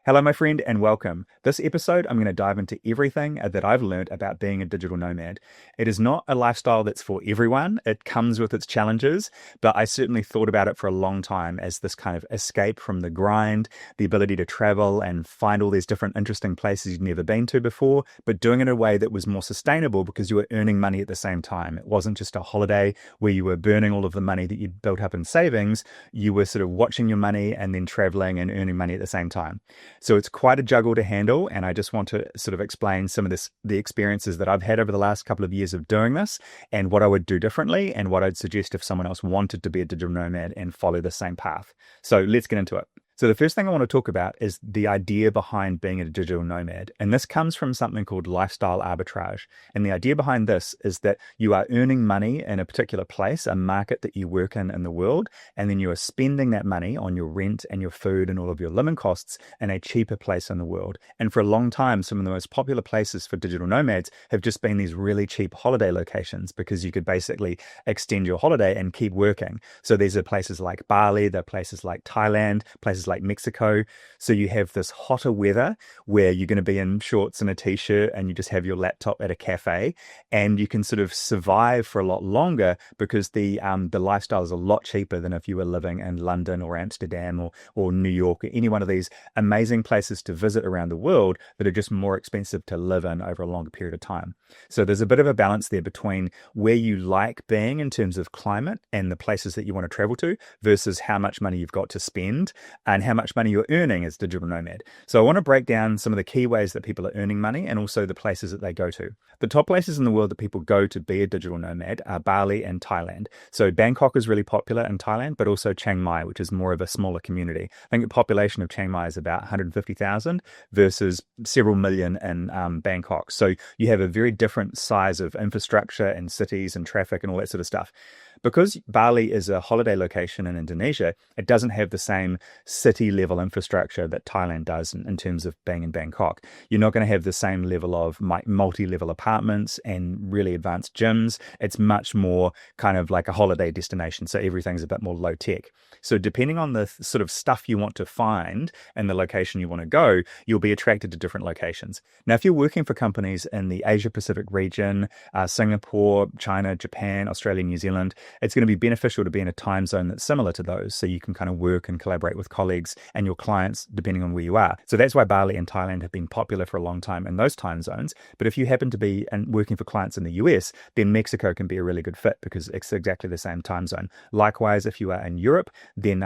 Hello, my friend, and welcome. This episode, I'm going to dive into everything that I've learned about being a digital nomad. It is not a lifestyle that's for everyone. It comes with its challenges, but I certainly thought about it for a long time as this kind of escape from the grind, the ability to travel and find all these different interesting places you've never been to before, but doing it in a way that was more sustainable because you were earning money at the same time. It wasn't just a holiday where you were burning all of the money that you'd built up in savings. You were sort of watching your money and then traveling and earning money at the same time. So it's quite a juggle to handle, and I just want to sort of explain some of the experiences that I've had over the last couple of years of doing this and what I would do differently and what I'd suggest if someone else wanted to be a digital nomad and follow the same path. So let's get into it. So the first thing I want to talk about is the idea behind being a digital nomad. And this comes from something called lifestyle arbitrage. And the idea behind this is that you are earning money in a particular place, a market that you work in the world, and then you are spending that money on your rent and your food and all of your living costs in a cheaper place in the world. And for a long time, some of the most popular places for digital nomads have just been these really cheap holiday locations because you could basically extend your holiday and keep working. So these are places like Bali, they're places like Thailand, places like Mexico. So you have this hotter weather where you're going to be in shorts and a t-shirt and you just have your laptop at a cafe, and you can sort of survive for a lot longer because the lifestyle is a lot cheaper than if you were living in London or Amsterdam or New York or any one of these amazing places to visit around the world that are just more expensive to live in over a longer period of time. So there's a bit of a balance there between where you like being in terms of climate and the places that you want to travel to versus how much money you've got to spend and how much money you're earning as digital nomad. So I want to break down some of the key ways that people are earning money and also the places that they go to. The top places in the world that people go to be a digital nomad are Bali and Thailand. So Bangkok is really popular in Thailand, but also Chiang Mai, which is more of a smaller community. I think the population of Chiang Mai is about 150,000 versus several million in Bangkok. So you have a very different size of infrastructure and cities and traffic and all that sort of stuff. Because Bali is a holiday location in Indonesia, it doesn't have the same city level infrastructure that Thailand does in terms of being in Bangkok. You're not going to have the same level of multi-level apartments and really advanced gyms. It's much more kind of like a holiday destination. So everything's a bit more low tech. So depending on the sort of stuff you want to find and the location you want to go, you'll be attracted to different locations. Now, if you're working for companies in the Asia Pacific region, Singapore, China, Japan, Australia, New Zealand, it's going to be beneficial to be in a time zone that's similar to those so you can kind of work and collaborate with colleagues and your clients depending on where you are. So that's why Bali and Thailand have been popular for a long time in those time zones. But if you happen to be working for clients in the US, then Mexico can be a really good fit because it's exactly the same time zone. Likewise, if you are in Europe, then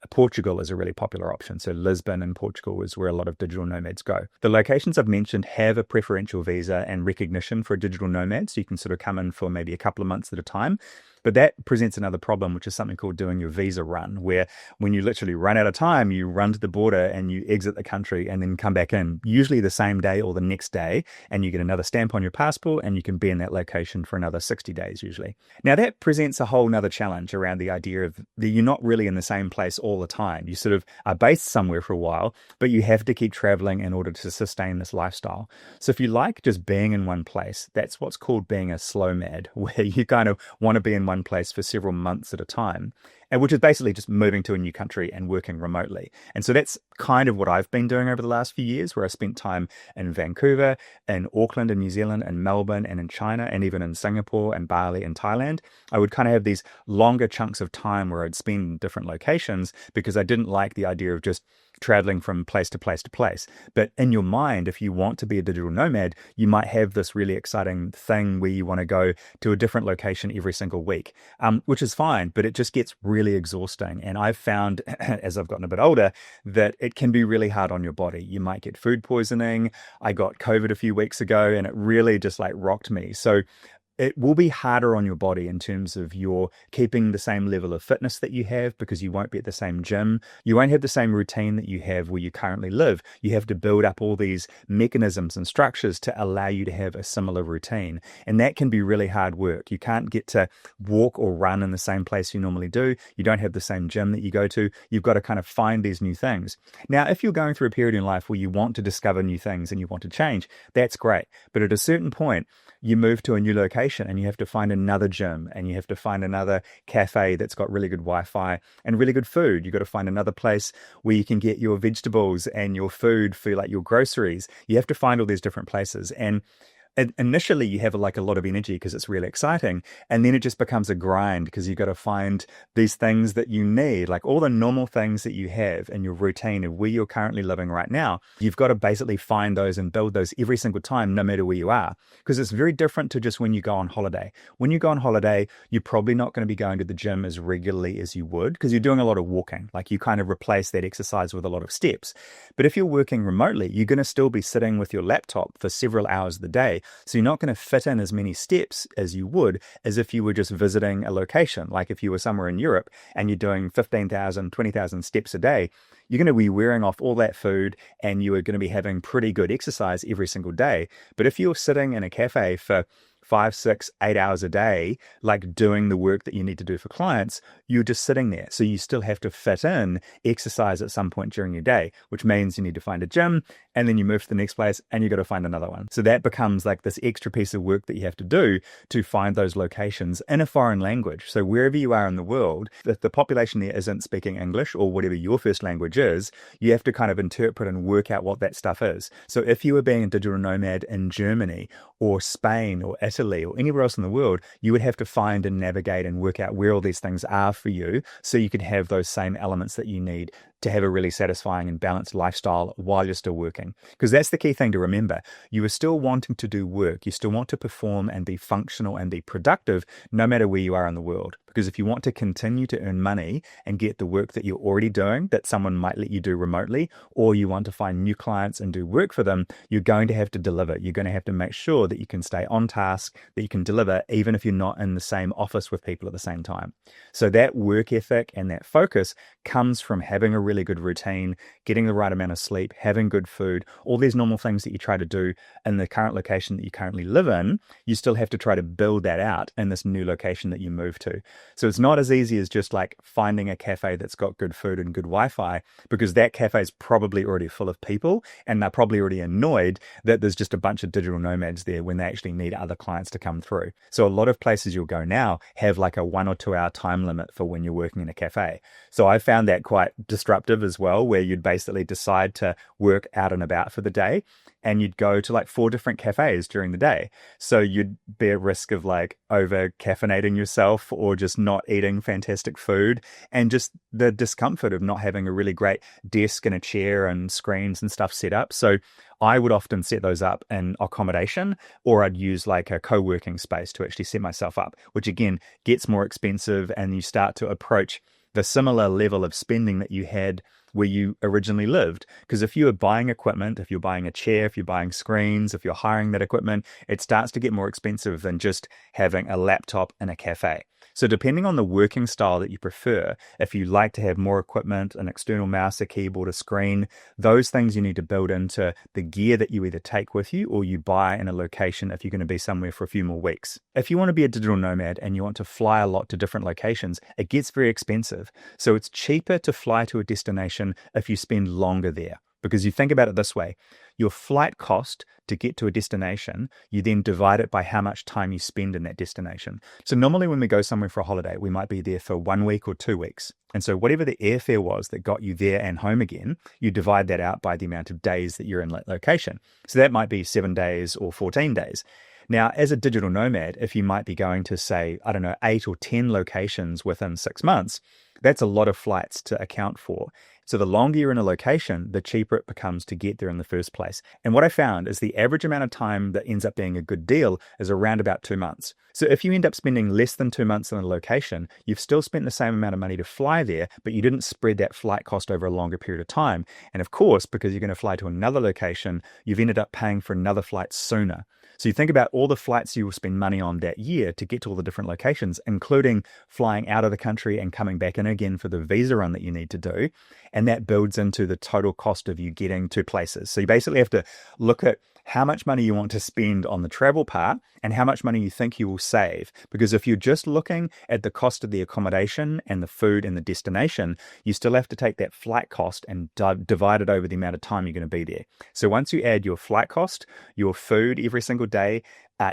Portugal is a really popular option. So Lisbon in Portugal is where a lot of digital nomads go. The locations I've mentioned have a preferential visa and recognition for a digital nomad. So you can sort of come in for maybe a couple of months at a time. But that presents another problem, which is something called doing your visa run, where when you literally run out of time, you run to the border and you exit the country and then come back in, usually the same day or the next day, and you get another stamp on your passport and you can be in that location for another 60 days usually. Now that presents a whole nother challenge around the idea of that you're not really in the same place all the time. You sort of are based somewhere for a while, but you have to keep traveling in order to sustain this lifestyle. So if you like just being in one place, that's what's called being a slow mad, where you kind of want to be in one place for several months at a time, and which is basically just moving to a new country and working remotely. And so that's kind of what I've been doing over the last few years, where I spent time in Vancouver, in Auckland in New Zealand, and Melbourne, and in China, and even in Singapore and Bali and Thailand. I would kind of have these longer chunks of time where I'd spend in different locations because I didn't like the idea of just traveling from place to place to place. But in your mind, if you want to be a digital nomad, you might have this really exciting thing where you want to go to a different location every single week, which is fine, but it just gets really exhausting. And I've found as I've gotten a bit older that it can be really hard on your body. You might get food poisoning. I got COVID a few weeks ago and it really just like rocked me. So it will be harder on your body in terms of your keeping the same level of fitness that you have because you won't be at the same gym. You won't have the same routine that you have where you currently live. You have to build up all these mechanisms and structures to allow you to have a similar routine. And that can be really hard work. You can't get to walk or run in the same place you normally do. You don't have the same gym that you go to. You've got to kind of find these new things. Now, if you're going through a period in life where you want to discover new things and you want to change, that's great. But at a certain point, you move to a new location location and you have to find another gym and you have to find another cafe that's got really good Wi-Fi and really good food. You've got to find another place where you can get your vegetables and your food for like your groceries. You have to find all these different places. And initially you have like a lot of energy because it's really exciting, and then it just becomes a grind because you've got to find these things that you need, like all the normal things that you have in your routine of where you're currently living right now. You've got to basically find those and build those every single time, no matter where you are, because it's very different to just when you go on holiday. When you go on holiday, you're probably not going to be going to the gym as regularly as you would because you're doing a lot of walking. Like you kind of replace that exercise with a lot of steps. But if you're working remotely, you're going to still be sitting with your laptop for several hours of the day. So you're not going to fit in as many steps as you would as if you were just visiting a location. Like if you were somewhere in Europe and you're doing 15,000, 20,000 steps a day, you're going to be wearing off all that food and you are going to be having pretty good exercise every single day. But if you're sitting in a cafe for 5, 6, 8 hours a day, like doing the work that you need to do for clients, you're just sitting there. So you still have to fit in exercise at some point during your day, which means you need to find a gym and then you move to the next place and you got to find another one. So that becomes like this extra piece of work that you have to do to find those locations in a foreign language. So wherever you are in the world, if the population there isn't speaking English or whatever your first language is, you have to kind of interpret and work out what that stuff is. So if you were being a digital nomad in Germany or Spain or Italy or anywhere else in the world, you would have to find and navigate and work out where all these things are for you so you could have those same elements that you need to have a really satisfying and balanced lifestyle while you're still working. Because that's the key thing to remember. You are still wanting to do work. You still want to perform and be functional and be productive no matter where you are in the world. Because if you want to continue to earn money and get the work that you're already doing that someone might let you do remotely, or you want to find new clients and do work for them, you're going to have to deliver. You're going to have to make sure that you can stay on task, that you can deliver, even if you're not in the same office with people at the same time. So that work ethic and that focus comes from having a really good routine, getting the right amount of sleep, having good food, all these normal things that you try to do in the current location that you currently live in. You still have to try to build that out in this new location that you move to. So it's not as easy as just like finding a cafe that's got good food and good Wi-Fi, because that cafe is probably already full of people and they're probably already annoyed that there's just a bunch of digital nomads there when they actually need other clients to come through. So a lot of places you'll go now have like a 1 or 2 hour time limit for when you're working in a cafe. So I found that quite disruptive as well, where you'd basically decide to work out and about for the day and you'd go to like 4 different cafes during the day. So you'd be at risk of like over caffeinating yourself or just not eating fantastic food, and just the discomfort of not having a really great desk and a chair and screens and stuff set up. So I would often set those up in accommodation, or I'd use like a co-working space to actually set myself up, which again gets more expensive, and you start to approach the similar level of spending that you had where you originally lived. Because if you are buying equipment, if you're buying a chair, if you're buying screens, if you're hiring that equipment, it starts to get more expensive than just having a laptop in a cafe. So depending on the working style that you prefer, if you like to have more equipment, an external mouse, a keyboard, a screen, those things you need to build into the gear that you either take with you or you buy in a location if you're going to be somewhere for a few more weeks. If you want to be a digital nomad and you want to fly a lot to different locations, it gets very expensive. So it's cheaper to fly to a destination if you spend longer there. Because you think about it this way, your flight cost to get to a destination, you then divide it by how much time you spend in that destination. So normally when we go somewhere for a holiday, we might be there for 1 week or 2 weeks. And so whatever the airfare was that got you there and home again, you divide that out by the amount of days that you're in that location. So that might be 7 days or 14 days. Now, as a digital nomad, if you might be going to say, 8 or 10 locations within 6 months, that's a lot of flights to account for. So the longer you're in a location, the cheaper it becomes to get there in the first place. And what I found is the average amount of time that ends up being a good deal is around about 2 months. So if you end up spending less than 2 months in a location, you've still spent the same amount of money to fly there, but you didn't spread that flight cost over a longer period of time. And of course, because you're going to fly to another location, you've ended up paying for another flight sooner. So you think about all the flights you will spend money on that year to get to all the different locations, including flying out of the country and coming back in again for the visa run that you need to do. And that builds into the total cost of you getting to places. So you basically have to look at how much money you want to spend on the travel part and how much money you think you will save. Because if you're just looking at the cost of the accommodation and the food and the destination, you still have to take that flight cost and divide it over the amount of time you're going to be there. So once you add your flight cost, your food every single day,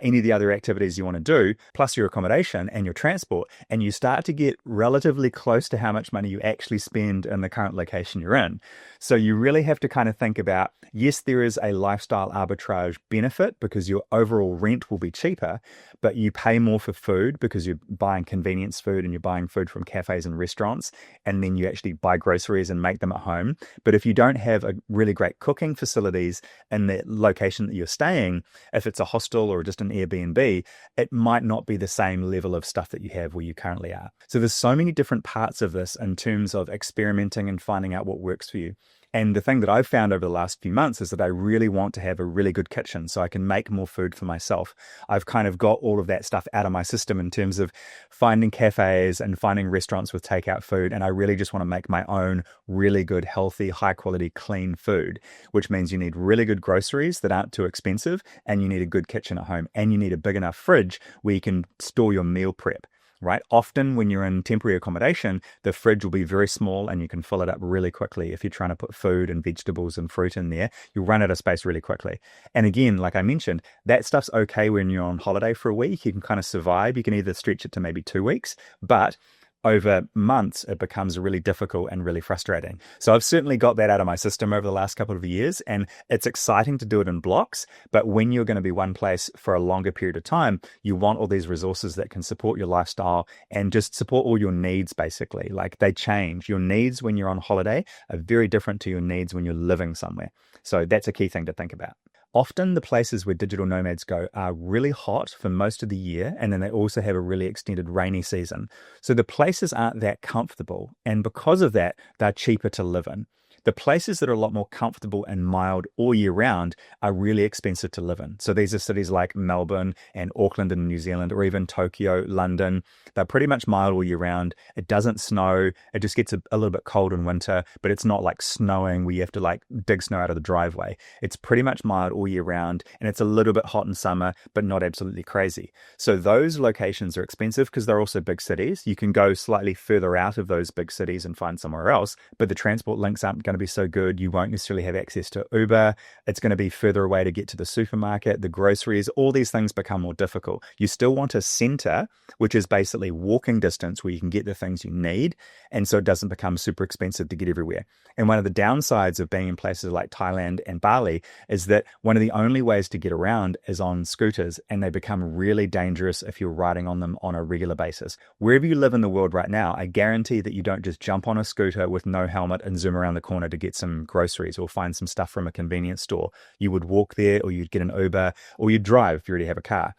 any of the other activities you want to do, plus your accommodation and your transport, and you start to get relatively close to how much money you actually spend in the current location you're in. So you really have to kind of think about, yes, there is a lifestyle arbitrage benefit because your overall rent will be cheaper, but you pay more for food because you're buying convenience food and you're buying food from cafes and restaurants, and then you actually buy groceries and make them at home. But if you don't have a really great cooking facilities in the location that you're staying, if it's a hostel or just an Airbnb, it might not be the same level of stuff that you have where you currently are. So there's so many different parts of this in terms of experimenting and finding out what works for you. And the thing that I've found over the last few months is that I really want to have a really good kitchen so I can make more food for myself. I've kind of got all of that stuff out of my system in terms of finding cafes and finding restaurants with takeout food. And I really just want to make my own really good, healthy, high quality, clean food, which means you need really good groceries that aren't too expensive, and you need a good kitchen at home, and you need a big enough fridge where you can store your meal prep. Right? Often when you're in temporary accommodation, the fridge will be very small and you can fill it up really quickly. If you're trying to put food and vegetables and fruit in there, you'll run out of space really quickly. And again, like I mentioned, that stuff's okay when you're on holiday for a week. You can kind of survive. You can either stretch it to maybe 2 weeks, but over months, it becomes really difficult and really frustrating. So I've certainly got that out of my system over the last couple of years, and it's exciting to do it in blocks. But when you're going to be one place for a longer period of time, you want all these resources that can support your lifestyle and just support all your needs, basically. Like, they change. Your needs when you're on holiday are very different to your needs when you're living somewhere. So that's a key thing to think about. Often the places where digital nomads go are really hot for most of the year, and then they also have a really extended rainy season. So the places aren't that comfortable, and because of that, they're cheaper to live in. The places that are a lot more comfortable and mild all year round are really expensive to live in. So these are cities like Melbourne and Auckland in New Zealand, or even Tokyo, London. They're pretty much mild all year round. It doesn't snow. It just gets a little bit cold in winter, but it's not like snowing where you have to like dig snow out of the driveway. It's pretty much mild all year round, and it's a little bit hot in summer, but not absolutely crazy. So those locations are expensive because they're also big cities. You can go slightly further out of those big cities and find somewhere else, but the transport links aren't going to be so good. You won't necessarily have access to Uber. It's going to be further away to get to the supermarket, the groceries. All these things become more difficult. You still want a center, which is basically walking distance where you can get the things you need, and so it doesn't become super expensive to get everywhere. And one of the downsides of being in places like Thailand and Bali is that one of the only ways to get around is on scooters, and they become really dangerous if you're riding on them on a regular basis. Wherever you live in the world right now, I guarantee that you don't just jump on a scooter with no helmet and zoom around the corner to get some groceries or find some stuff from a convenience store. You would walk there, or you'd get an Uber, or you'd drive if you already have a car.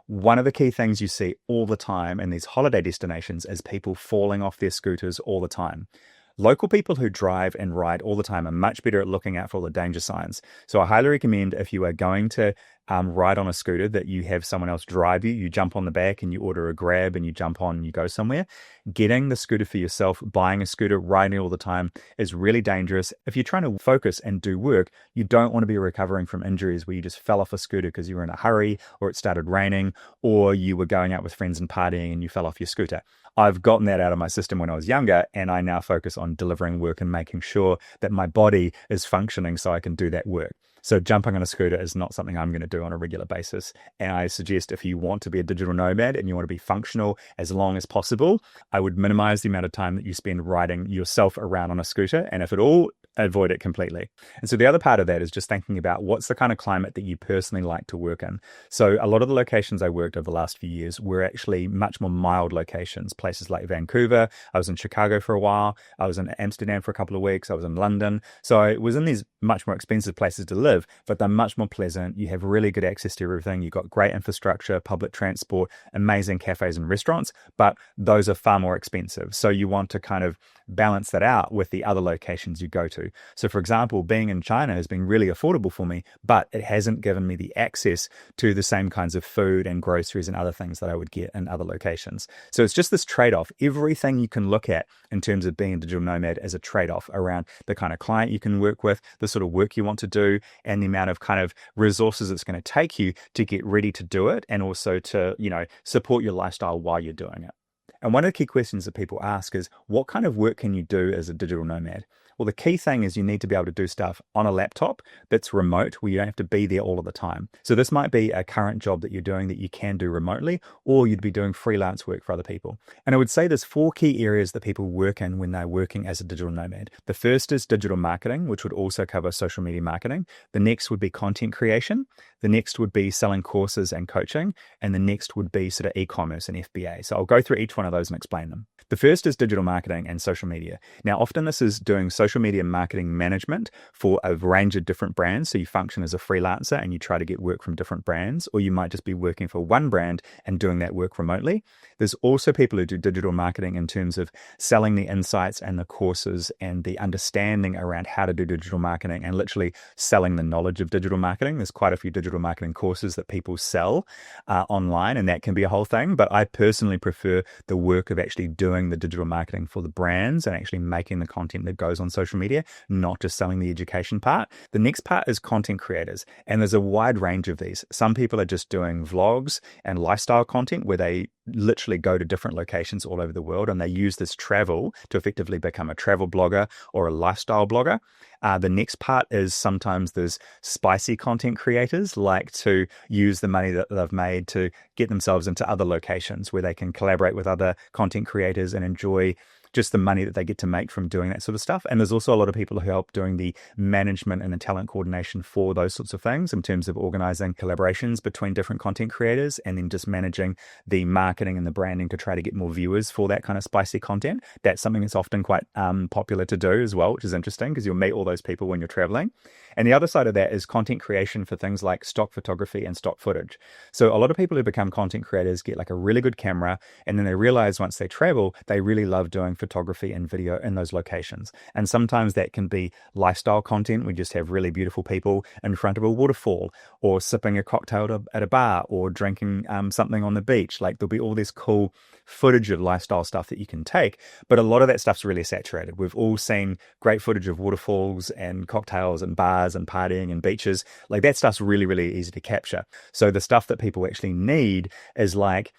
One of the key things you see all the time in these holiday destinations is people falling off their scooters all the time. Local people who drive and ride all the time are much better at looking out for all the danger signs. So I highly recommend, if you are going to ride on a scooter, that you have someone else drive you. You jump on the back and you order a grab and you jump on and you go somewhere. Getting the scooter for yourself, buying a scooter, riding it all the time is really dangerous. If you're trying to focus and do work, you don't want to be recovering from injuries where you just fell off a scooter because you were in a hurry, or it started raining, or you were going out with friends and partying and you fell off your scooter. I've gotten that out of my system when I was younger, and I now focus on delivering work and making sure that my body is functioning so I can do that work. So jumping on a scooter is not something I'm going to do on a regular basis. And I suggest, if you want to be a digital nomad and you want to be functional as long as possible, I would minimize the amount of time that you spend riding yourself around on a scooter. And if at all, avoid it completely. And so the other part of that is just thinking about what's the kind of climate that you personally like to work in. So a lot of the locations I worked over the last few years were actually much more mild locations, places like Vancouver. I was in Chicago for a while. I was in Amsterdam for a couple of weeks. I was in London. So I was in these much more expensive places to live, but they're much more pleasant. You have really good access to everything. You've got great infrastructure, public transport, amazing cafes and restaurants, but those are far more expensive. So you want to kind of balance that out with the other locations you go to. to. So for example, being in China has been really affordable for me, but it hasn't given me the access to the same kinds of food and groceries and other things that I would get in other locations. So it's just this trade-off. Everything you can look at in terms of being a digital nomad is a trade-off around the kind of client you can work with, the sort of work you want to do, and the amount of kind of resources it's going to take you to get ready to do it, and also to, support your lifestyle while you're doing it. And one of the key questions that people ask is, what kind of work can you do as a digital nomad? Well, the key thing is you need to be able to do stuff on a laptop that's remote, where you don't have to be there all of the time. So this might be a current job that you're doing that you can do remotely, or you'd be doing freelance work for other people. And I would say there's 4 key areas that people work in when they're working as a digital nomad. The first is digital marketing, which would also cover social media marketing. The next would be content creation. The next would be selling courses and coaching. And the next would be sort of e-commerce and FBA. So I'll go through each one of those and explain them. The first is digital marketing and social media. Now, often this is doing social media marketing management for a range of different brands. So you function as a freelancer and you try to get work from different brands, or you might just be working for one brand and doing that work remotely. There's also people who do digital marketing in terms of selling the insights and the courses and the understanding around how to do digital marketing, and literally selling the knowledge of digital marketing. There's quite a few digital marketing courses that people sell online, and that can be a whole thing. But I personally prefer the work of actually doing the digital marketing for the brands and actually making the content that goes on social media, not just selling the education part. The next part is content creators, and there's a wide range of these. Some people are just doing vlogs and lifestyle content where they literally go to different locations all over the world, and they use this travel to effectively become a travel blogger or a lifestyle blogger. The next part is sometimes there's spicy content creators like to use the money that they've made to get themselves into other locations where they can collaborate with other content creators and enjoy just the money that they get to make from doing that sort of stuff. And there's also a lot of people who help doing the management and the talent coordination for those sorts of things, in terms of organizing collaborations between different content creators, and then just managing the marketing and the branding to try to get more viewers for that kind of spicy content. That's something that's often quite popular to do as well, which is interesting because you'll meet all those people when you're traveling. And the other side of that is content creation for things like stock photography and stock footage. So a lot of people who become content creators get like a really good camera, and then they realize once they travel, they really love doing photography and video in those locations. And sometimes that can be lifestyle content. We just have really beautiful people in front of a waterfall, or sipping a cocktail at a bar, or drinking something on the beach. Like, there'll be all this cool footage of lifestyle stuff that you can take, but a lot of that stuff's really saturated. We've all seen great footage of waterfalls and cocktails and bars and partying and beaches. Like, that stuff's really, really easy to capture. So the stuff that people actually need is like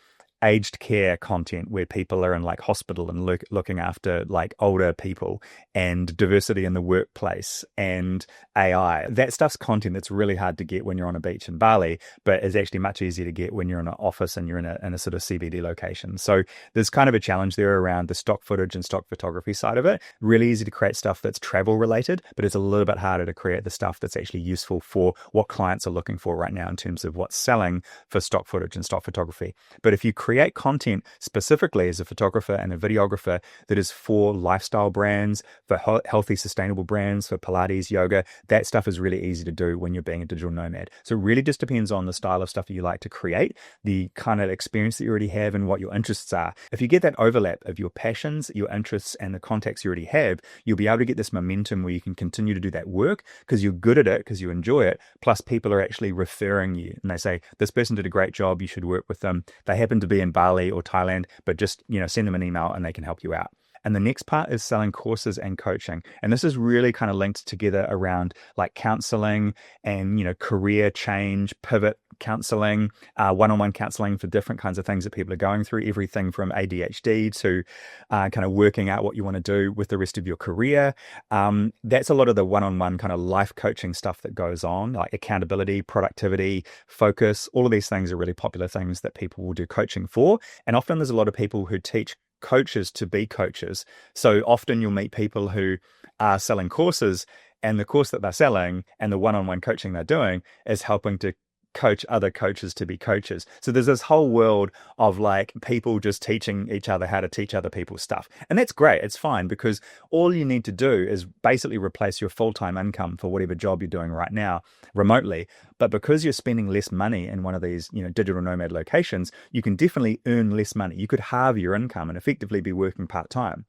aged care content, where people are in like hospital and looking after like older people, and diversity in the workplace, and AI. That stuff's content that's really hard to get when you're on a beach in Bali, but is actually much easier to get when you're in an office and you're in a sort of CBD location. So there's kind of a challenge there around the stock footage and stock photography side of it. Really easy to create stuff that's travel related, but it's a little bit harder to create the stuff that's actually useful for what clients are looking for right now in terms of what's selling for stock footage and stock photography. But if you create content specifically as a photographer and a videographer that is for lifestyle brands, for healthy, sustainable brands, for Pilates, yoga, that stuff is really easy to do when you're being a digital nomad. So it really just depends on the style of stuff that you like to create, the kind of experience that you already have, and what your interests are. If you get that overlap of your passions, your interests, and the contacts you already have, you'll be able to get this momentum where you can continue to do that work because you're good at it, because you enjoy it. Plus, people are actually referring you, and they say, this person did a great job, you should work with them. They happen to be in Bali or Thailand, but just, send them an email and they can help you out. And the next part is selling courses and coaching. And this is really kind of linked together around like counseling and, career change, pivot counseling, one-on-one counseling for different kinds of things that people are going through, everything from ADHD to kind of working out what you want to do with the rest of your career. That's a lot of the one-on-one kind of life coaching stuff that goes on, like accountability, productivity, focus. All of these things are really popular things that people will do coaching for. And often there's a lot of people who teach coaches to be coaches. So often you'll meet people who are selling courses, and the course that they're selling and the one-on-one coaching they're doing is helping to coach other coaches to be coaches. So there's this whole world of like people just teaching each other how to teach other people stuff. And that's great. It's fine, because all you need to do is basically replace your full-time income for whatever job you're doing right now remotely. But because you're spending less money in one of these, digital nomad locations, you can definitely earn less money. You could halve your income and effectively be working part-time.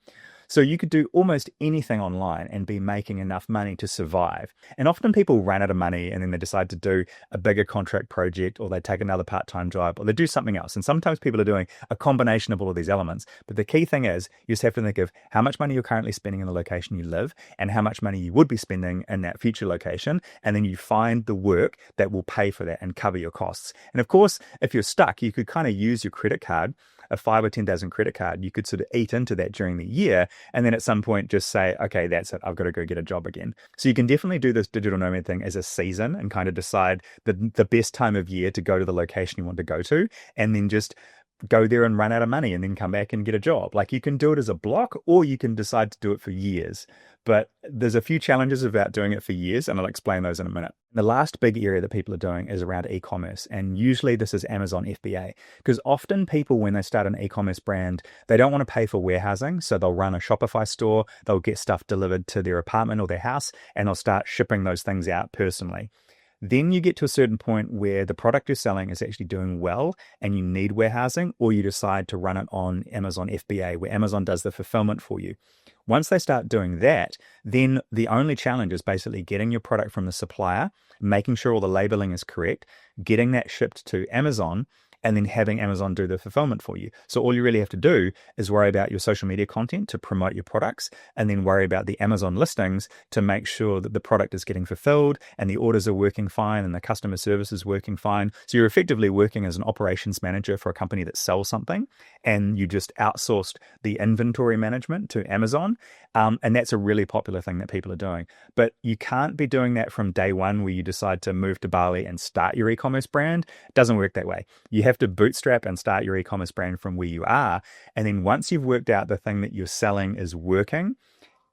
So you could do almost anything online and be making enough money to survive. And often people run out of money and then they decide to do a bigger contract project, or they take another part-time job, or they do something else. And sometimes people are doing a combination of all of these elements. But the key thing is you just have to think of how much money you're currently spending in the location you live and how much money you would be spending in that future location. And then you find the work that will pay for that and cover your costs. And of course, if you're stuck, you could kind of use your credit card, a 5 or 10,000 credit card. You could sort of eat into that during the year. And then at some point just say, okay, that's it. I've got to go get a job again. So you can definitely do this digital nomad thing as a season and kind of decide the best time of year to go to the location you want to go to, and then just go there and run out of money and then come back and get a job. Like, you can do it as a block, or you can decide to do it for years. But there's a few challenges about doing it for years, and I'll explain those in a minute. The last big area that people are doing is around e-commerce, and usually this is Amazon FBA, because often people, when they start an e-commerce brand, they don't want to pay for warehousing, so they'll run a Shopify store, they'll get stuff delivered to their apartment or their house, and they'll start shipping those things out personally. Then you get to a certain point where the product you're selling is actually doing well and you need warehousing, or you decide to run it on Amazon FBA, where Amazon does the fulfillment for you. Once they start doing that, then the only challenge is basically getting your product from the supplier, making sure all the labeling is correct, getting that shipped to Amazon, and then having Amazon do the fulfillment for you. So all you really have to do is worry about your social media content to promote your products, and then worry about the Amazon listings to make sure that the product is getting fulfilled and the orders are working fine and the customer service is working fine. So you're effectively working as an operations manager for a company that sells something, and you just outsourced the inventory management to Amazon. And that's a really popular thing that people are doing. But you can't be doing that from day one where you decide to move to Bali and start your e-commerce brand. It doesn't work that way. You have to bootstrap and start your e-commerce brand from where you are. And then once you've worked out the thing that you're selling is working,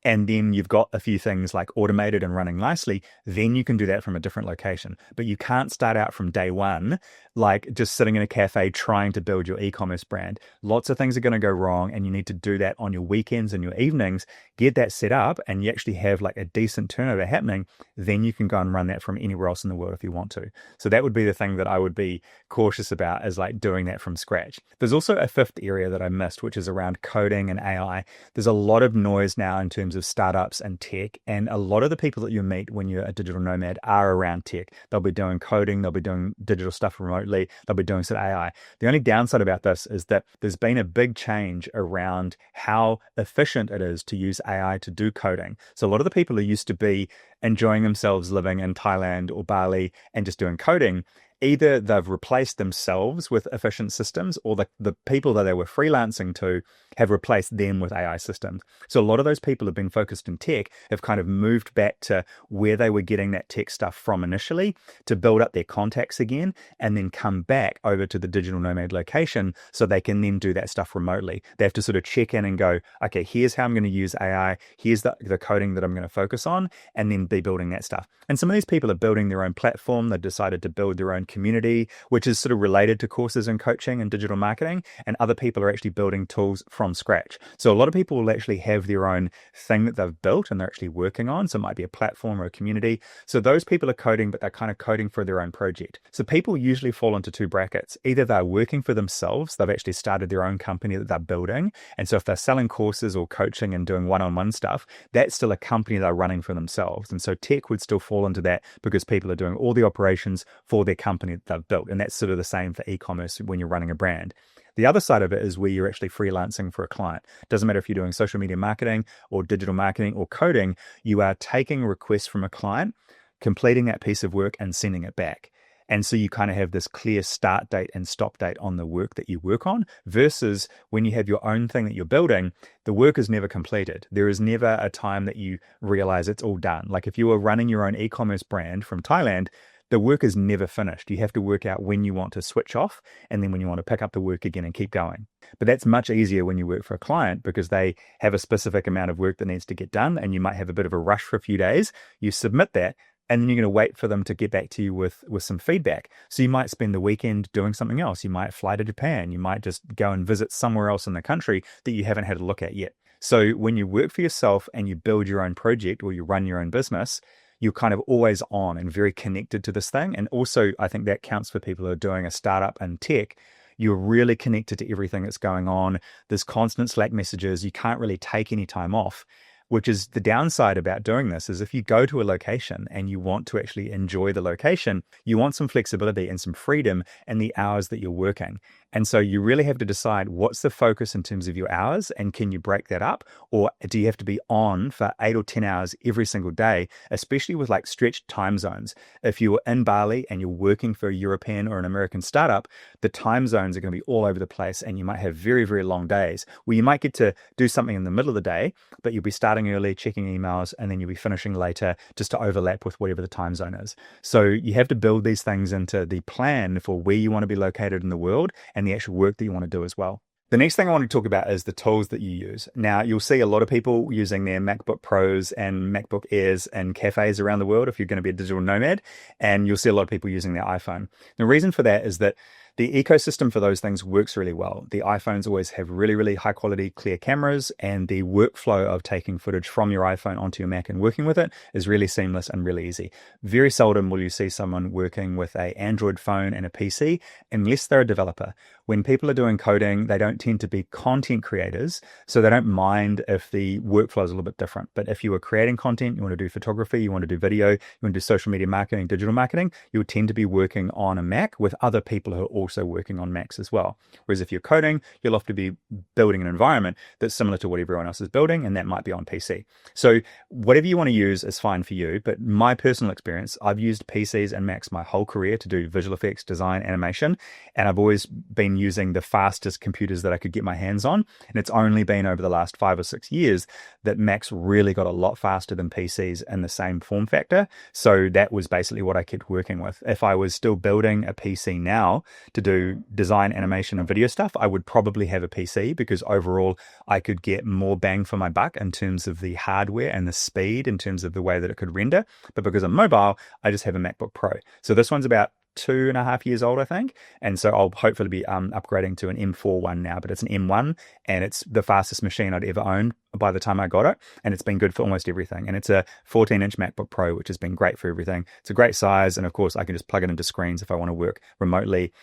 and then you've got a few things like automated and running nicely, then you can do that from a different location. But you can't start out from day one, like just sitting in a cafe trying to build your e-commerce brand. Lots of things are going to go wrong, and you need to do that on your weekends and your evenings, get that set up, and you actually have like a decent turnover happening. Then you can go and run that from anywhere else in the world if you want to. So that would be the thing that I would be cautious about, is like doing that from scratch. There's also a fifth area that I missed, which is around coding and AI. There's a lot of noise now in terms of startups and tech, and a lot of the people that you meet when you're a digital nomad are around tech. They'll be doing coding, they'll be doing digital stuff remotely, they'll be doing some AI. The only downside about this is that there's been a big change around how efficient it is to use AI to do coding. So a lot of the people who used to be enjoying themselves living in Thailand or Bali and just doing coding, either they've replaced themselves with efficient systems, or the people that they were freelancing to have replaced them with AI systems. So a lot of those people have been focused in tech, have kind of moved back to where they were getting that tech stuff from initially to build up their contacts again, and then come back over to the digital nomad location so they can then do that stuff remotely. They have to sort of check in and go, okay, here's how I'm going to use AI, here's the coding that I'm going to focus on, and then be building that stuff. And some of these people are building their own platform. They've decided to build their own community, which is sort of related to courses in coaching and digital marketing, and other people are actually building tools from scratch. So a lot of people will actually have their own thing that they've built and they're actually working on. So it might be a platform or a community. So those people are coding, but they're kind of coding for their own project. So people usually fall into two brackets. Either they're working for themselves, they've actually started their own company that they're building. And so if they're selling courses or coaching and doing one-on-one stuff, that's still a company they're running for themselves. And so tech would still fall into that, because people are doing all the operations for their company that they've built. And that's sort of the same for e-commerce when you're running a brand. The other side of it is where you're actually freelancing for a client. Doesn't matter if you're doing social media marketing or digital marketing or coding, you are taking requests from a client, completing that piece of work and sending it back. And so you kind of have this clear start date and stop date on the work that you work on, versus when you have your own thing that you're building, the work is never completed. There is never a time that you realize it's all done. Like if you were running your own e-commerce brand from Thailand, the work is never finished. You have to work out when you want to switch off and then when you want to pick up the work again and keep going. But that's much easier when you work for a client, because they have a specific amount of work that needs to get done, and you might have a bit of a rush for a few days. You submit that, and then you're going to wait for them to get back to you with some feedback. So you might spend the weekend doing something else. You might fly to Japan. You might just go and visit somewhere else in the country that you haven't had a look at yet. So when you work for yourself and you build your own project or you run your own business, you're kind of always on and very connected to this thing. And also, I think that counts for people who are doing a startup in tech. You're really connected to everything that's going on. There's constant Slack messages. You can't really take any time off, which is the downside about doing this. Is if you go to a location and you want to actually enjoy the location, you want some flexibility and some freedom in the hours that you're working. And so you really have to decide what's the focus in terms of your hours, and can you break that up? Or do you have to be on for 8 or 10 hours every single day, especially with like stretched time zones? If you're in Bali and you're working for a European or an American startup, the time zones are going to be all over the place, and you might have very, very long days where you might get to do something in the middle of the day, but you'll be starting early, checking emails, and then you'll be finishing later just to overlap with whatever the time zone is. So you have to build these things into the plan for where you want to be located in the world and the actual work that you want to do as well. The next thing I want to talk about is the tools that you use. Now, you'll see a lot of people using their MacBook Pros and MacBook Airs in cafes around the world if you're going to be a digital nomad, and you'll see a lot of people using their iPhone. The reason for that is that the ecosystem for those things works really well. The iPhones always have really, really high quality, clear cameras, and the workflow of taking footage from your iPhone onto your Mac and working with it is really seamless and really easy. Very seldom will you see someone working with an Android phone and a PC unless they're a developer. When people are doing coding, they don't tend to be content creators, so they don't mind if the workflow is a little bit different. But if you are creating content, you want to do photography, you want to do video, you want to do social media marketing, digital marketing, you'll tend to be working on a Mac with other people who are also working on Macs as well. Whereas if you're coding, you'll have to be building an environment that's similar to what everyone else is building, and that might be on PC. So whatever you want to use is fine for you, but my personal experience, I've used PCs and Macs my whole career to do visual effects, design, animation, and I've always been using the fastest computers that I could get my hands on. And it's only been over the last 5 or 6 years that Macs really got a lot faster than PCs in the same form factor. So that was basically what I kept working with. If I was still building a PC now to do design, animation, and video stuff, I would probably have a PC, because overall I could get more bang for my buck in terms of the hardware and the speed in terms of the way that it could render. But because I'm mobile, I just have a MacBook Pro. So this one's about 2.5 years old, I think. And so I'll hopefully be upgrading to an M4 one now, but it's an M1, and it's the fastest machine I'd ever owned by the time I got it. And it's been good for almost everything. And it's a 14-inch MacBook Pro, which has been great for everything. It's a great size. And of course, I can just plug it into screens if I want to work remotely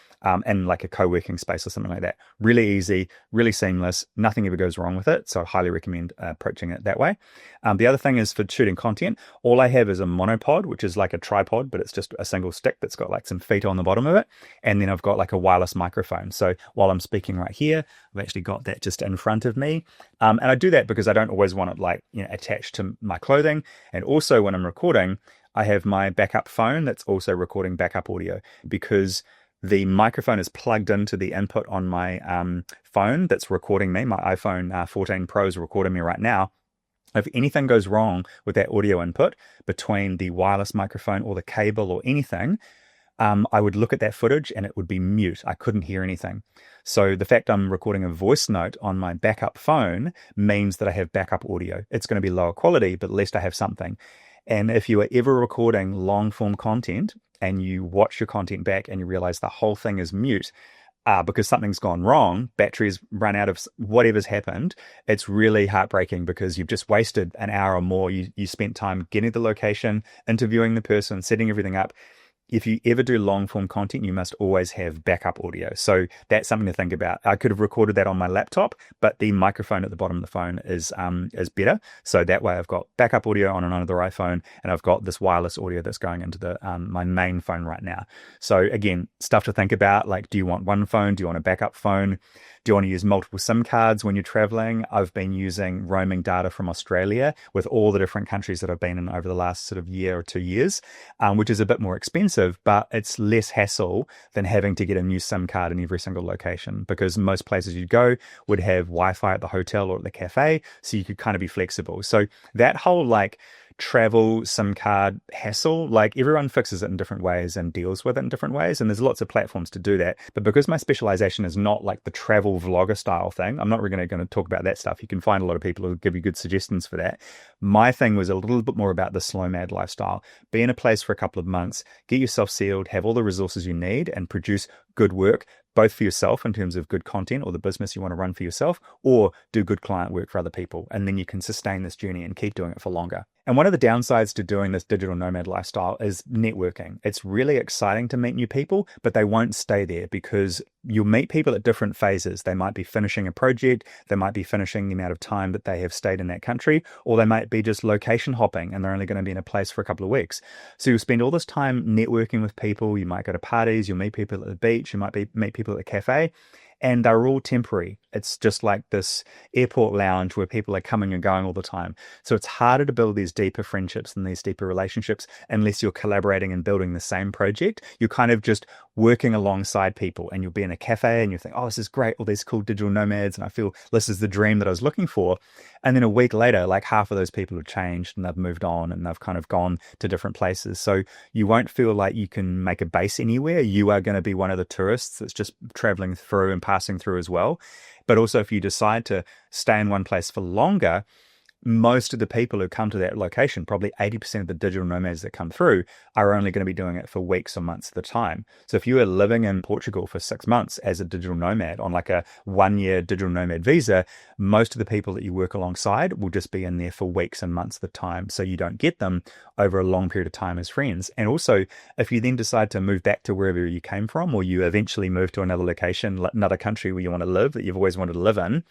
in like a co-working space or something like that. Really easy, really seamless. Nothing ever goes wrong with it. So I highly recommend approaching it that way. The other thing is for shooting content, all I have is a monopod, which is like a tripod, but it's just a single stick that's got like some feet on the bottom of it. And then I've got like a wireless microphone. So while I'm speaking right here, I've actually got that just in front of me. And I do that because I don't always want it like, attached to my clothing. And also when I'm recording, I have my backup phone that's also recording backup audio, because the microphone is plugged into the input on my phone that's recording me. My iPhone 14 Pro is recording me right now. If anything goes wrong with that audio input between the wireless microphone or the cable or anything, I would look at that footage and it would be mute. I couldn't hear anything. So the fact I'm recording a voice note on my backup phone means that I have backup audio. It's going to be lower quality, but at least I have something. And if you are ever recording long form content and you watch your content back and you realize the whole thing is mute, because something's gone wrong, batteries run out of whatever's happened, it's really heartbreaking, because you've just wasted an hour or more. You spent time getting the location, interviewing the person, setting everything up. If you ever do long form content, you must always have backup audio. So that's something to think about. I could have recorded that on my laptop, but the microphone at the bottom of the phone is better. So that way I've got backup audio on another iPhone, and I've got this wireless audio that's going into the my main phone right now. So again, stuff to think about. Like, do you want one phone? Do you want a backup phone? Do you want to use multiple SIM cards when you're traveling? I've been using roaming data from Australia with all the different countries that I've been in over the last sort of year or 2 years, which is a bit more expensive, but it's less hassle than having to get a new SIM card in every single location, because most places you go would have Wi-Fi at the hotel or at the cafe, so you could kind of be flexible. So that whole like travel SIM card hassle, like everyone fixes it in different ways and deals with it in different ways, and there's lots of platforms to do that. But because my specialization is not like the travel vlogger style thing, I'm not really going to talk about that stuff. You can find a lot of people who give you good suggestions for that. My thing was a little bit more about the slow mad lifestyle. Be in a place for a couple of months, get yourself sealed, have all the resources you need, and produce good work, both for yourself in terms of good content or the business you want to run for yourself, or do good client work for other people. And then you can sustain this journey and keep doing it for longer. And one of the downsides to doing this digital nomad lifestyle is networking. It's really exciting to meet new people, but they won't stay there because you'll meet people at different phases. They might be finishing a project, they might be finishing the amount of time that they have stayed in that country, or they might be just location hopping and they're only going to be in a place for a couple of weeks. So you'll spend all this time networking with people. You might go to parties, you'll meet people at the beach, you might meet people at the cafe. And they're all temporary. It's just like this airport lounge where people are coming and going all the time. So it's harder to build these deeper friendships and these deeper relationships unless you're collaborating and building the same project. You're kind of just working alongside people, and you'll be in a cafe and you think, oh, this is great, all these cool digital nomads, and I feel this is the dream that I was looking for. And then a week later, like half of those people have changed and they've moved on and they've kind of gone to different places. So you won't feel like you can make a base anywhere. You are going to be one of the tourists that's just traveling through and passing through as well. But also, if you decide to stay in one place for longer, most of the people who come to that location, probably 80% of the digital nomads that come through, are only going to be doing it for weeks or months at a time. So if you are living in Portugal for 6 months as a digital nomad on like a 1-year digital nomad visa, most of the people that you work alongside will just be in there for weeks and months at a time. So you don't get them over a long period of time as friends. And also, if you then decide to move back to wherever you came from, or you eventually move to another location, another country where you want to live, that you've always wanted to live in,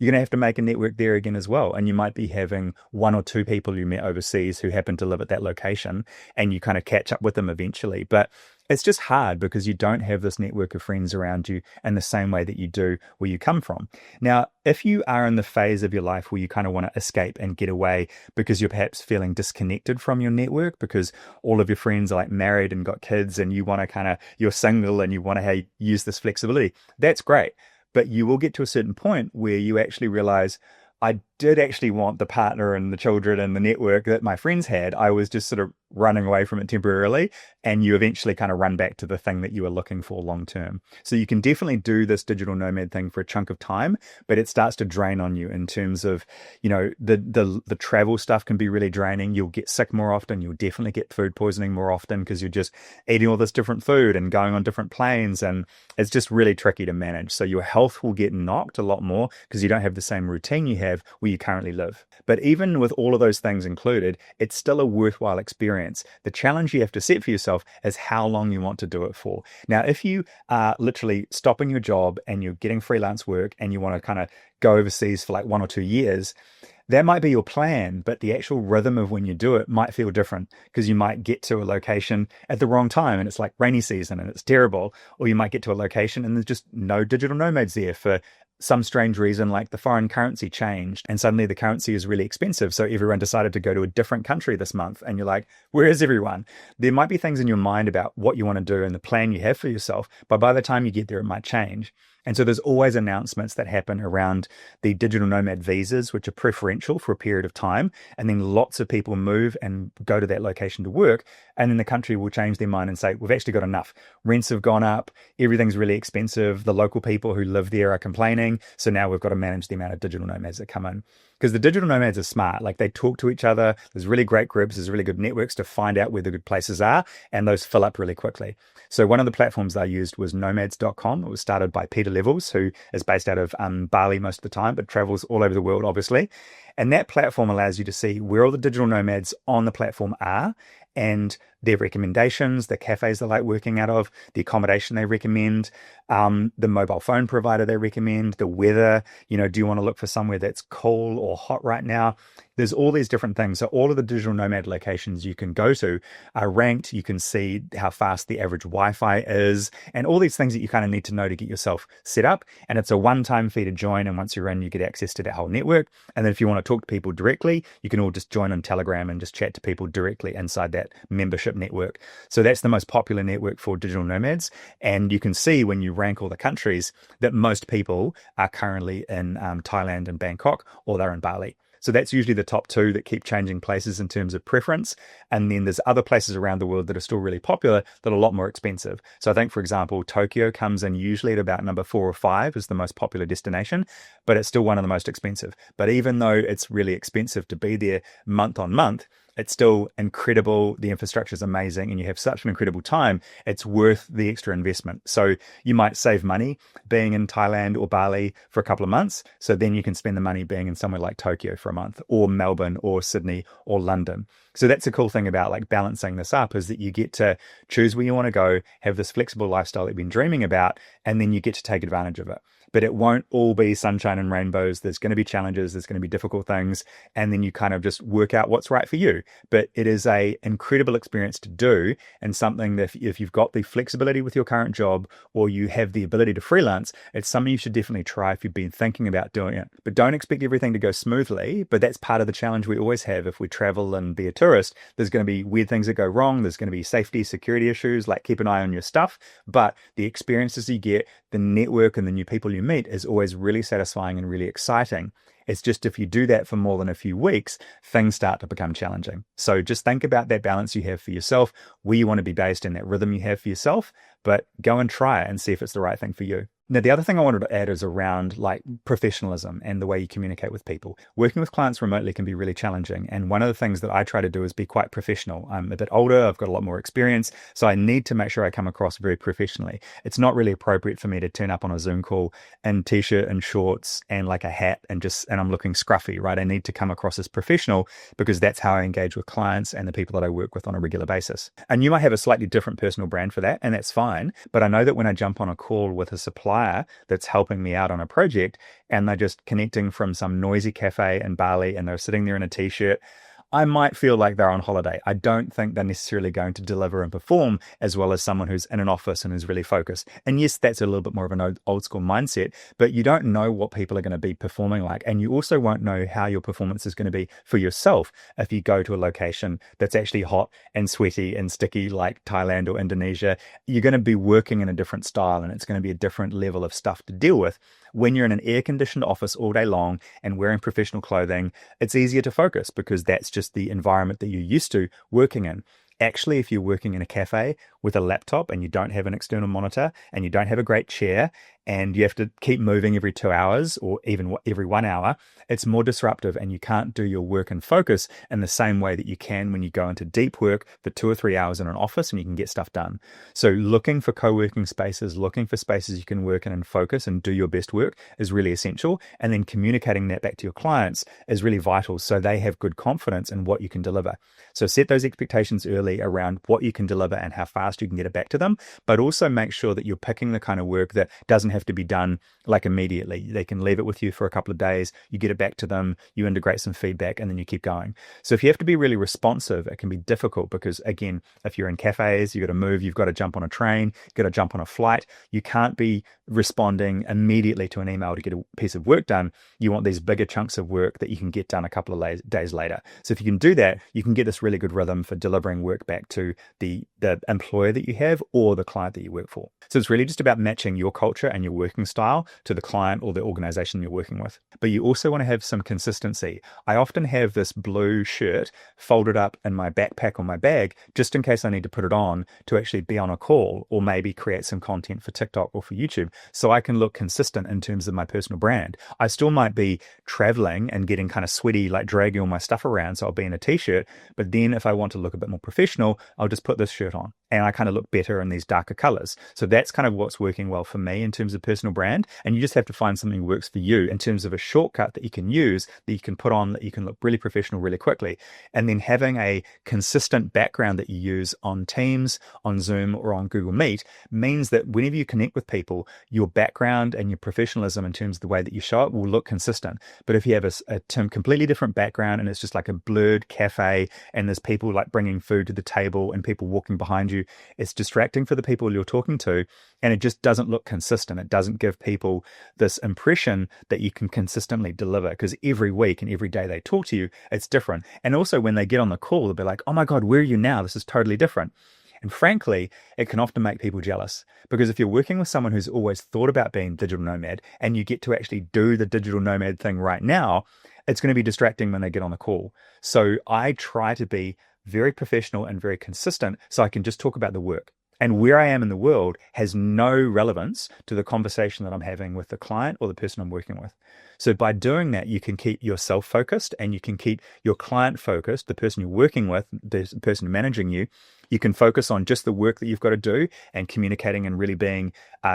you're going to have to make a network there again as well. And you might be having 1 or 2 people you met overseas who happen to live at that location, and you kind of catch up with them eventually. But it's just hard because you don't have this network of friends around you in the same way that you do where you come from. Now, if you are in the phase of your life where you kind of want to escape and get away because you're perhaps feeling disconnected from your network because all of your friends are like married and got kids, and you want to you're single and you want to use this flexibility, that's great. But you will get to a certain point where you actually realize, I did actually want the partner and the children and the network that my friends had. I was just sort of running away from it temporarily, and you eventually kind of run back to the thing that you were looking for long term. So you can definitely do this digital nomad thing for a chunk of time, but it starts to drain on you in terms of, the travel stuff can be really draining. You'll get sick more often. You'll definitely get food poisoning more often because you're just eating all this different food and going on different planes, and it's just really tricky to manage. So your health will get knocked a lot more because you don't have the same routine you have where you currently live. But even with all of those things included, it's still a worthwhile experience. The challenge you have to set for yourself is how long you want to do it for. Now, if you are literally stopping your job and you're getting freelance work and you want to kind of go overseas for like 1 or 2 years, that might be your plan, but the actual rhythm of when you do it might feel different because you might get to a location at the wrong time and it's like rainy season and it's terrible, or you might get to a location and there's just no digital nomads there for some strange reason, like the foreign currency changed and suddenly the currency is really expensive. So everyone decided to go to a different country this month. And you're like, where is everyone? There might be things in your mind about what you want to do and the plan you have for yourself, but by the time you get there, it might change. And so there's always announcements that happen around the digital nomad visas, which are preferential for a period of time. And then lots of people move and go to that location to work. And then the country will change their mind and say, we've actually got enough. Rents have gone up. Everything's really expensive. The local people who live there are complaining. So now we've got to manage the amount of digital nomads that come in. Because the digital nomads are smart. Like, they talk to each other. There's really great groups. There's really good networks to find out where the good places are. And those fill up really quickly. So one of the platforms I used was nomads.com. It was started by Peter Levels, who is based out of Bali most of the time, but travels all over the world, obviously. And that platform allows you to see where all the digital nomads on the platform are and their recommendations, the cafes they like working out of, the accommodation they recommend, the mobile phone provider they recommend, the weather, do you want to look for somewhere that's cool or hot right now? There's all these different things. So all of the digital nomad locations you can go to are ranked. You can see how fast the average Wi-Fi is and all these things that you kind of need to know to get yourself set up. And it's a one-time fee to join. And once you're in, you get access to that whole network. And then if you want to talk to people directly, you can all just join on Telegram and just chat to people directly inside that membership network. So that's the most popular network for digital nomads. And you can see when you rank all the countries that most people are currently in Thailand and Bangkok, or they're in Bali. So that's usually the top two that keep changing places in terms of preference. And then there's other places around the world that are still really popular that are a lot more expensive. So I think, for example, Tokyo comes in usually at about number 4 or 5 as the most popular destination, but it's still one of the most expensive. But even though it's really expensive to be there month on month, it's still incredible. The infrastructure is amazing and you have such an incredible time. It's worth the extra investment. So you might save money being in Thailand or Bali for a couple of months. So then you can spend the money being in somewhere like Tokyo for a month, or Melbourne or Sydney or London. So that's a cool thing about like balancing this up, is that you get to choose where you want to go, have this flexible lifestyle that you've been dreaming about, and then you get to take advantage of it. But it won't all be sunshine and rainbows. There's going to be challenges. There's going to be difficult things. And then you kind of just work out what's right for you. But it is a incredible experience to do, and something that if you've got the flexibility with your current job, or you have the ability to freelance, it's something you should definitely try if you've been thinking about doing it. But don't expect everything to go smoothly. But that's part of the challenge we always have if we travel and be a tourist. There's going to be weird things that go wrong. There's going to be safety, security issues, like keep an eye on your stuff. But the experiences you get, the network and the new people you meet is always really satisfying and really exciting. It's just if you do that for more than a few weeks, things start to become challenging. So just think about that balance you have for yourself, where you want to be based in that rhythm you have for yourself, but go and try it and see if it's the right thing for you. Now, the other thing I wanted to add is around like professionalism and the way you communicate with people. Working with clients remotely can be really challenging. And one of the things that I try to do is be quite professional. I'm a bit older, I've got a lot more experience, so I need to make sure I come across very professionally. It's not really appropriate for me to turn up on a Zoom call in t-shirt and shorts and like a hat and I'm looking scruffy, right? I need to come across as professional because that's how I engage with clients and the people that I work with on a regular basis. And you might have a slightly different personal brand for that, and that's fine. But I know that when I jump on a call with a supplier that's helping me out on a project, and they're just connecting from some noisy cafe in Bali and they're sitting there in a t-shirt, I might feel like they're on holiday. I don't think they're necessarily going to deliver and perform as well as someone who's in an office and is really focused. And yes, that's a little bit more of an old school mindset, but you don't know what people are going to be performing like. And you also won't know how your performance is going to be for yourself if you go to a location that's actually hot and sweaty and sticky like Thailand or Indonesia. You're going to be working in a different style, and it's going to be a different level of stuff to deal with. When you're in an air-conditioned office all day long and wearing professional clothing, it's easier to focus because that's just the environment that you're used to working in. Actually, if you're working in a cafe with a laptop and you don't have an external monitor and you don't have a great chair and you have to keep moving every 2 hours or even every 1 hour, it's more disruptive and you can't do your work and focus in the same way that you can when you go into deep work for 2 or 3 hours in an office and you can get stuff done. So looking for co-working spaces, looking for spaces you can work in and focus and do your best work is really essential. And then communicating that back to your clients is really vital so they have good confidence in what you can deliver. So set those expectations early around what you can deliver and how fast you can get it back to them, but also make sure that you're picking the kind of work that doesn't have to be done like immediately. They can leave it with you for a couple of days, you get it back to them, you integrate some feedback, and then you keep going. So if you have to be really responsive, it can be difficult because, again, if you're in cafes, you've got to move, you've got to jump on a train, you've got to jump on a flight. You can't be responding immediately to an email to get a piece of work done. You want these bigger chunks of work that you can get done a couple of days later. So if you can do that, you can get this really good rhythm for delivering work back to the employer that you have or the client that you work for. So it's really just about matching your culture and your working style to the client or the organization you're working with. But you also want to have some consistency. I often have this blue shirt folded up in my backpack or my bag just in case I need to put it on to actually be on a call or maybe create some content for TikTok or for YouTube so I can look consistent in terms of my personal brand. I still might be traveling and getting kind of sweaty, like dragging all my stuff around, so I'll be in a t-shirt, but then if I want to look a bit more professional, I'll just put this shirt on and I kind of look better in these darker colors. So that's kind of what's working well for me in terms of personal brand. And you just have to find something that works for you in terms of a shortcut that you can use, that you can put on, that you can look really professional really quickly. And then having a consistent background that you use on Teams, on Zoom, or on Google Meet means that whenever you connect with people, your background and your professionalism in terms of the way that you show up will look consistent. But if you have a completely different background and it's just like a blurred cafe and there's people like bringing food to the table and people walking behind you, it's distracting for the people you're talking to, and it just doesn't look consistent. It doesn't give people this impression that you can consistently deliver, because every week and every day they talk to you, it's different. And also when they get on the call, they'll be like, oh my God, where are you now? This is totally different. And frankly, it can often make people jealous, because if you're working with someone who's always thought about being digital nomad and you get to actually do the digital nomad thing right now, it's going to be distracting when they get on the call. So I try to be very professional and very consistent so I can just talk about the work. And where I am in the world has no relevance to the conversation that I'm having with the client or the person I'm working with. So by doing that, you can keep yourself focused and you can keep your client focused, the person you're working with, the person managing you. You can focus on just the work that you've got to do and communicating and really being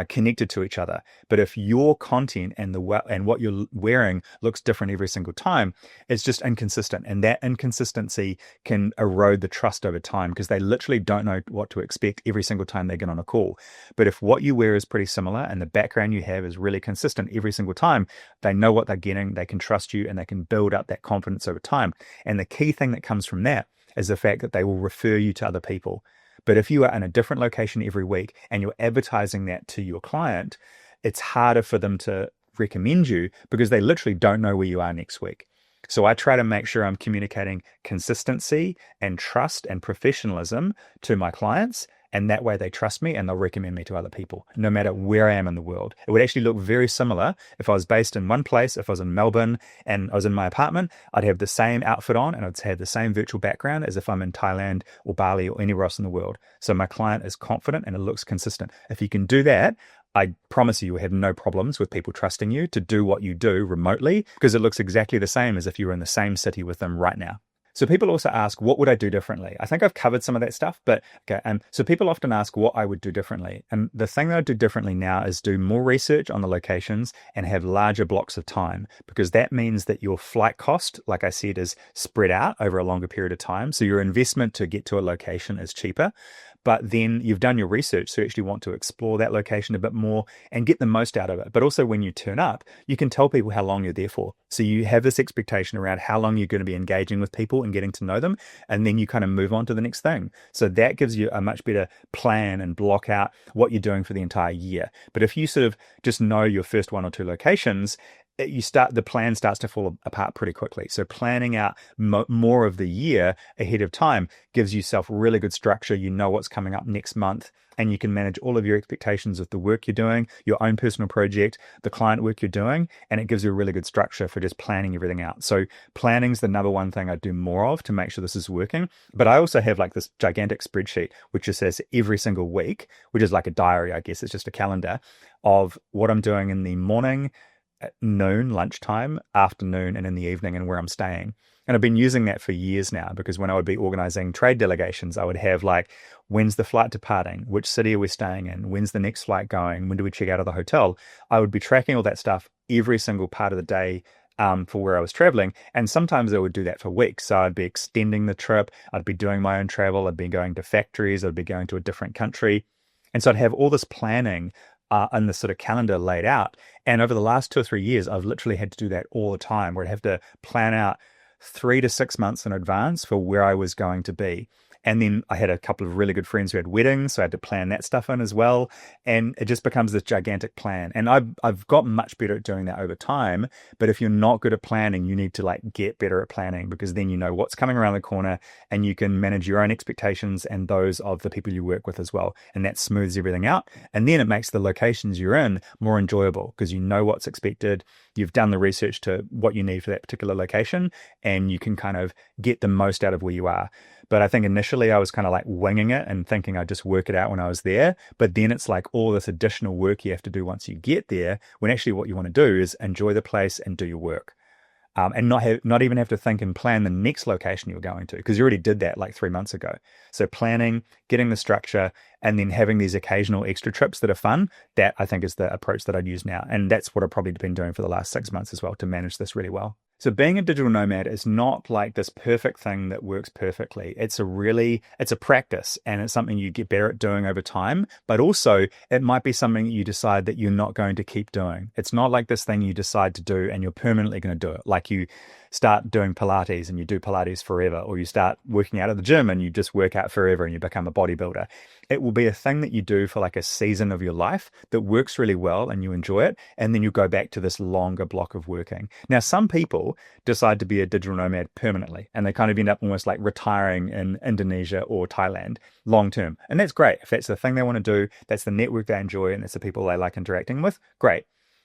connected to each other. But if your content and what you're wearing looks different every single time, it's just inconsistent. And that inconsistency can erode the trust over time because they literally don't know what to expect every single time they get on a call. But if what you wear is pretty similar and the background you have is really consistent every single time, they know what they're getting, they can trust you, and they can build up that confidence over time. And the key thing that comes from that is the fact that they will refer you to other people. But if you are in a different location every week and you're advertising that to your client, it's harder for them to recommend you because they literally don't know where you are next week. So I try to make sure I'm communicating consistency and trust and professionalism to my clients. And that way they trust me and they'll recommend me to other people, no matter where I am in the world. It would actually look very similar if I was based in one place. If I was in Melbourne and I was in my apartment, I'd have the same outfit on and I'd have the same virtual background as if I'm in Thailand or Bali or anywhere else in the world. So my client is confident and it looks consistent. If you can do that, I promise you will have no problems with people trusting you to do what you do remotely because it looks exactly the same as if you were in the same city with them right now. So people also ask, what would I do differently? I think I've covered some of that stuff, but okay. So people often ask what I would do differently. And the thing that I do differently now is do more research on the locations and have larger blocks of time, because that means that your flight cost, like I said, is spread out over a longer period of time. So your investment to get to a location is cheaper. But then you've done your research, so you actually want to explore that location a bit more and get the most out of it. But also when you turn up, you can tell people how long you're there for. So you have this expectation around how long you're going to be engaging with people and getting to know them, and then you kind of move on to the next thing. So that gives you a much better plan and block out what you're doing for the entire year. But if you sort of just know your first one or two locations, the plan starts to fall apart pretty quickly. So planning out more of the year ahead of time gives yourself really good structure. You know what's coming up next month, and you can manage all of your expectations of the work you're doing, your own personal project, the client work you're doing, and it gives you a really good structure for just planning everything out. So planning's the number one thing I do more of to make sure this is working. But I also have like this gigantic spreadsheet, which just says every single week, which is like a diary, I guess. It's just a calendar of what I'm doing in the morning, at noon, lunchtime, afternoon, and in the evening, and where I'm staying. And I've been using that for years now, because when I would be organizing trade delegations, I would have like, when's the flight departing? Which city are we staying in? When's the next flight going? When do we check out of the hotel? I would be tracking all that stuff every single part of the day for where I was traveling. And sometimes I would do that for weeks. So I'd be extending the trip. I'd be doing my own travel. I'd be going to factories. I'd be going to a different country. And so I'd have all this planning in the sort of calendar laid out. And over the last 2 or 3 years, I've literally had to do that all the time, where I'd have to plan out 3 to 6 months in advance for where I was going to be. And then I had a couple of really good friends who had weddings, so I had to plan that stuff in as well. And it just becomes this gigantic plan. And I've gotten much better at doing that over time. But if you're not good at planning, you need to like get better at planning, because then you know what's coming around the corner and you can manage your own expectations and those of the people you work with as well. And that smooths everything out. And then it makes the locations you're in more enjoyable, because you know what's expected. You've done the research to what you need for that particular location, and you can kind of get the most out of where you are. But I think initially I was kind of like winging it and thinking I'd just work it out when I was there. But then it's like all this additional work you have to do once you get there, when actually what you want to do is enjoy the place and do your work. And not even have to think and plan the next location you're going to, because you already did that like 3 months ago. So planning, getting the structure, and then having these occasional extra trips that are fun, that I think is the approach that I'd use now. And that's what I've probably been doing for the last 6 months as well, to manage this really well. So being a digital nomad is not like this perfect thing that works perfectly. It's a practice, and it's something you get better at doing over time, but also it might be something you decide that you're not going to keep doing. It's not like this thing you decide to do and you're permanently going to do it. Like you start doing Pilates and you do Pilates forever, or you start working out at the gym and you just work out forever and you become a bodybuilder. It will be a thing that you do for like a season of your life that works really well and you enjoy it, and then you go back to this longer block of working. Now, some people decide to be a digital nomad permanently, and they kind of end up almost like retiring in Indonesia or Thailand long term. And that's great. If that's the thing they want to do, that's the network they enjoy, and that's the people they like interacting with, great.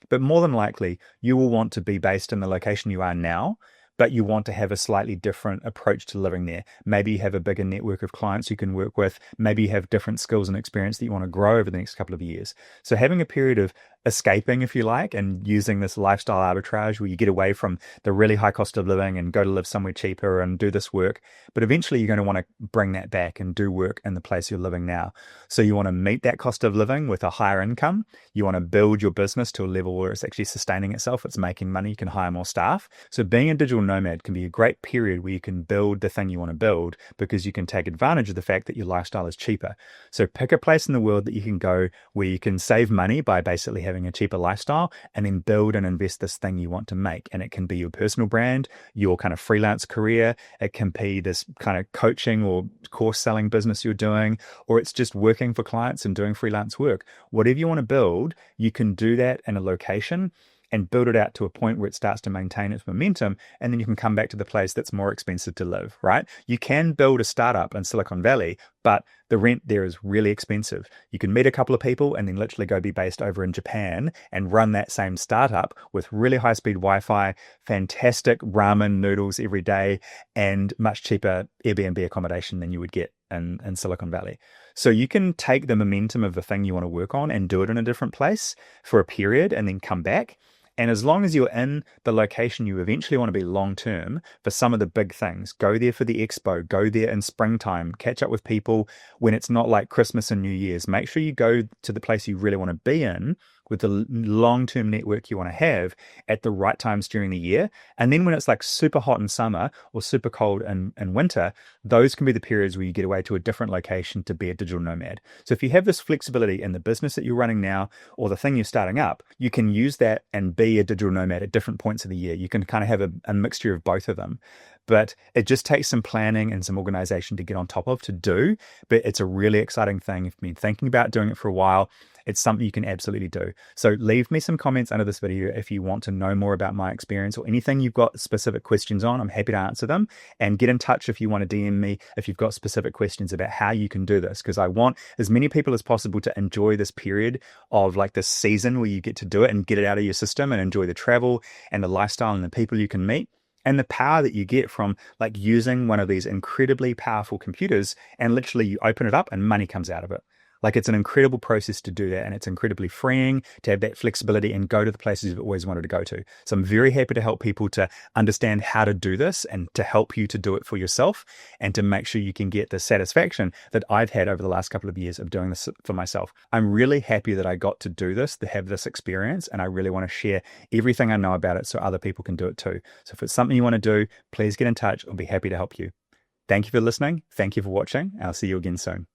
But more than likely, you will want to be based in the location you are now, but you want to have a slightly different approach to living there. Maybe you have a bigger network of clients you can work with. Maybe you have different skills and experience that you want to grow over the next couple of years. So having a period of escaping, if you like, and using this lifestyle arbitrage where you get away from the really high cost of living and go to live somewhere cheaper and do this work. But eventually you're going to want to bring that back and do work in the place you're living now. So you want to meet that cost of living with a higher income. You want to build your business to a level where it's actually sustaining itself. It's making money. You can hire more staff. So being a digital nomad can be a great period where you can build the thing you want to build because you can take advantage of the fact that your lifestyle is cheaper. So pick a place in the world that you can go where you can save money by basically having a cheaper lifestyle, and then build and invest this thing you want to make. And it can be your personal brand, your kind of freelance career. It can be this kind of coaching or course selling business you're doing, or it's just working for clients and doing freelance work. Whatever you want to build, you can do that in a location and build it out to a point where it starts to maintain its momentum. And then you can come back to the place that's more expensive to live, right? You can build a startup in Silicon Valley, but the rent there is really expensive. You can meet a couple of people and then literally go be based over in Japan and run that same startup with really high-speed Wi-Fi, fantastic ramen noodles every day, and much cheaper Airbnb accommodation than you would get in Silicon Valley. So you can take the momentum of the thing you want to work on and do it in a different place for a period and then come back. And as long as you're in the location you eventually want to be long-term for some of the big things, go there for the expo, go there in springtime, catch up with people when it's not like Christmas and New Year's. Make sure you go to the place you really want to be in with the long-term network you want to have at the right times during the year. And then when it's like super hot in summer or super cold in winter, those can be the periods where you get away to a different location to be a digital nomad. So if you have this flexibility in the business that you're running now or the thing you're starting up, you can use that and be a digital nomad at different points of the year. You can kind of have a mixture of both of them. But it just takes some planning and some organization to get on top of to do. But it's a really exciting thing. If you've been thinking about doing it for a while, it's something you can absolutely do. So leave me some comments under this video if you want to know more about my experience or anything you've got specific questions on. I'm happy to answer them. And get in touch if you want to DM me if you've got specific questions about how you can do this, because I want as many people as possible to enjoy this period of like this season where you get to do it and get it out of your system and enjoy the travel and the lifestyle and the people you can meet. And the power that you get from like using one of these incredibly powerful computers, and literally you open it up and money comes out of it. Like it's an incredible process to do that, and it's incredibly freeing to have that flexibility and go to the places you've always wanted to go to. So I'm very happy to help people to understand how to do this and to help you to do it for yourself and to make sure you can get the satisfaction that I've had over the last couple of years of doing this for myself. I'm really happy that I got to do this, to have this experience, and I really want to share everything I know about it so other people can do it too. So if it's something you want to do, please get in touch. I'll be happy to help you. Thank you for listening. Thank you for watching. I'll see you again soon.